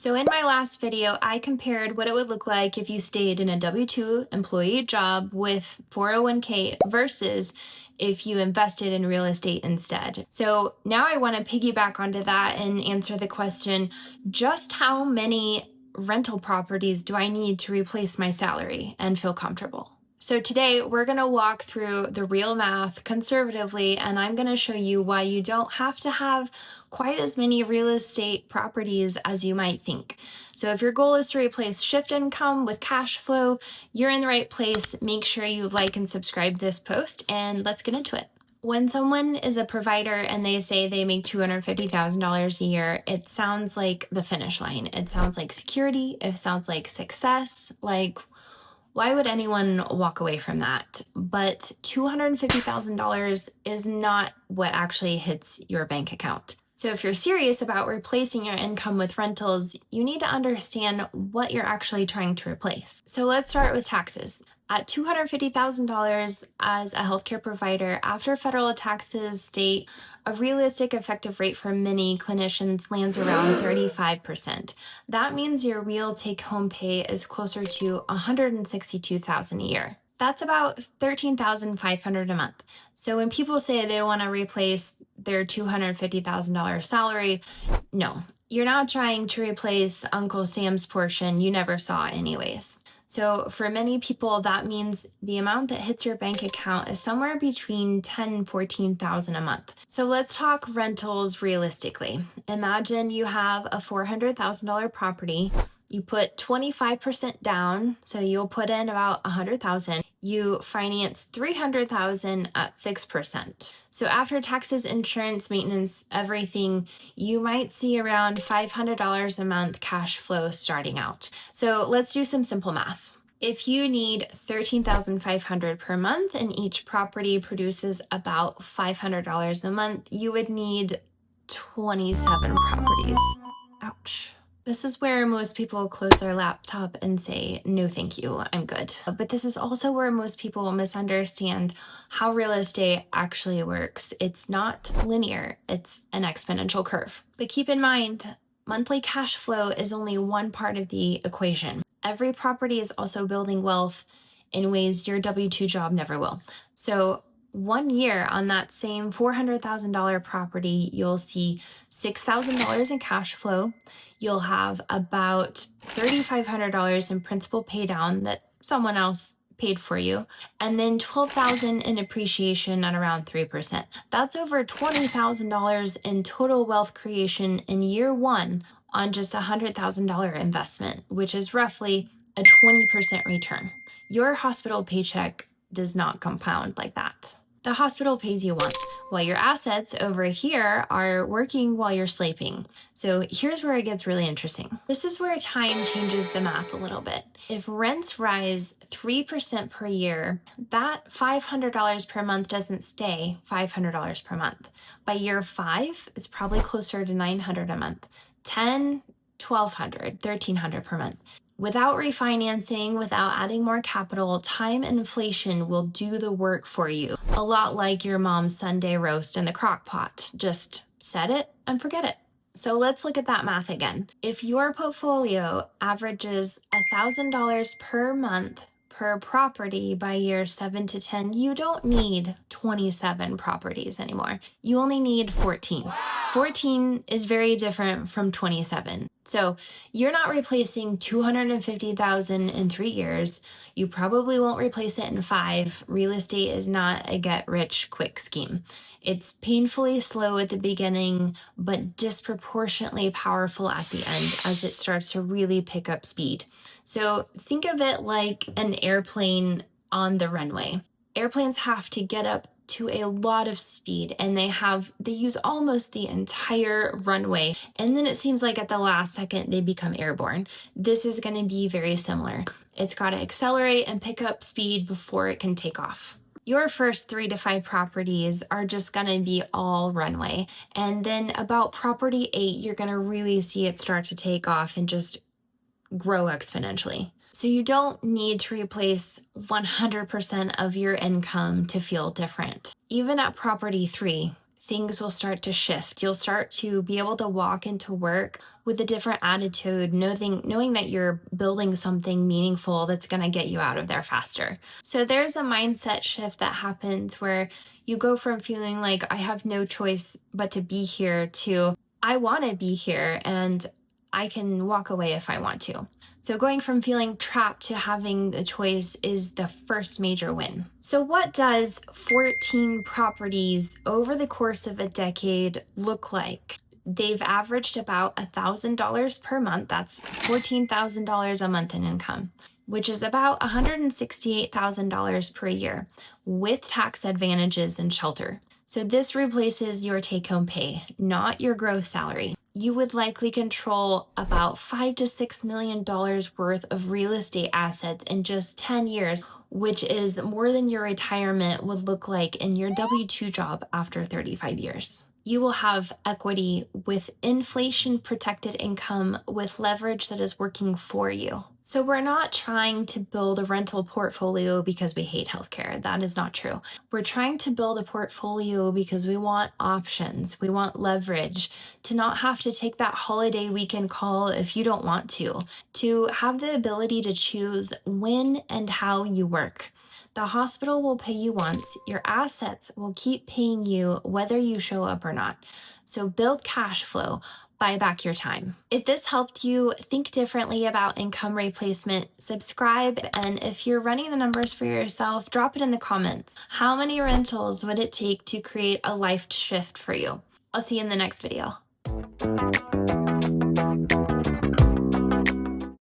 So in my last video, I compared what it would look like if you stayed in a W-2 employee job with 401k versus if you invested in real estate instead. So now I want to piggyback onto that and answer the question, just how many rental properties do I need to replace my salary and feel comfortable? So today we're going to walk through the real math conservatively, and I'm going to show you why you don't have to have quite as many real estate properties as you might think. So if your goal is to replace shift income with cash flow, you're in the right place. Make sure you like and subscribe this post, and let's get into it. When someone is a provider and they say they make $250,000 a year, it sounds like the finish line. It sounds like security. It sounds like success. Like, why would anyone walk away from that? But $250,000 is not what actually hits your bank account. So if you're serious about replacing your income with rentals, you need to understand what you're actually trying to replace. So let's start with taxes. At $250,000 as a healthcare provider, after federal taxes, state, a realistic effective rate for many clinicians lands around 35%. That means your real take-home pay is closer to $162,000 a year. That's about $13,500 a month. So when people say they want to replace their $250,000 salary, no, you're not trying to replace Uncle Sam's portion you never saw anyways. So for many people, that means the amount that hits your bank account is somewhere between $10,000 and $14,000 a month. So let's talk rentals realistically. Imagine you have a $400,000 property. You put 25% down, so you'll put in about $100,000. You finance $300,000 at 6%. So after taxes, insurance, maintenance, everything, you might see around $500 a month cash flow starting out. So let's do some simple math. If you need $13,500 per month and each property produces about $500 a month, you would need 27 properties. Ouch. This is where most people close their laptop and say, no, thank you, I'm good. But this is also where most people misunderstand how real estate actually works. It's not linear, it's an exponential curve. But keep in mind, monthly cash flow is only one part of the equation. Every property is also building wealth in ways your W-2 job never will. So 1 year on that same $400,000 property, you'll see $6,000 in cash flow. You'll have about $3,500 in principal pay down that someone else paid for you, and then $12,000 in appreciation at around 3%. That's over $20,000 in total wealth creation in year one on just a $100,000 investment, which is roughly a 20% return. Your hospital paycheck does not compound like that. The hospital pays you once, while your assets over here are working while you're sleeping. So here's where it gets really interesting. This is where time changes the math a little bit. If rents rise 3% per year, that $500 per month doesn't stay $500 per month. By year 5, it's probably closer to $900 a month, $1,000, $1,200, $1,300 per month. Without refinancing, without adding more capital, time inflation will do the work for you. A lot like your mom's Sunday roast in the crock pot. Just set it and forget it. So let's look at that math again. If your portfolio averages $1,000 per month per property by year 7 to 10, you don't need 27 properties anymore. You only need 14. 14 is very different from 27. So you're not replacing $250,000 in 3 years. You probably won't replace it in 5. Real estate is not a get-rich-quick scheme. It's painfully slow at the beginning, but disproportionately powerful at the end as it starts to really pick up speed. So think of it like an airplane on the runway. Airplanes have to get up to a lot of speed, and they use almost the entire runway, and then it seems like at the last second they become airborne. This is going to be very similar. It's got to accelerate and pick up speed before it can take off. Your first 3 to 5 properties are just going to be all runway, and then about property 8 you're going to really see it start to take off and just grow exponentially. So you don't need to replace 100% of your income to feel different. Even at property 3, things will start to shift. You'll start to be able to walk into work with a different attitude, knowing that you're building something meaningful that's going to get you out of there faster. So there's a mindset shift that happens where you go from feeling like I have no choice but to be here to I want to be here and I can walk away if I want to. So going from feeling trapped to having a choice is the first major win. So what does 14 properties over the course of a decade look like? They've averaged about $1,000 per month. That's $14,000 a month in income, which is about $168,000 per year with tax advantages and shelter. So this replaces your take-home pay, not your gross salary. You would likely control about $5 to $6 million worth of real estate assets in just 10 years, which is more than your retirement would look like in your W-2 job after 35 years. You will have equity with inflation protected income with leverage that is working for you. So we're not trying to build a rental portfolio because we hate healthcare. That is not true. We're trying to build a portfolio because we want options. We want leverage to not have to take that holiday weekend call if you don't want to have the ability to choose when and how you work. The hospital will pay you once. Your assets will keep paying you whether you show up or not. So build cash flow. Buy back your time. If this helped you think differently about income replacement, subscribe. And if you're running the numbers for yourself, drop it in the comments. How many rentals would it take to create a life shift for you? I'll see you in the next video.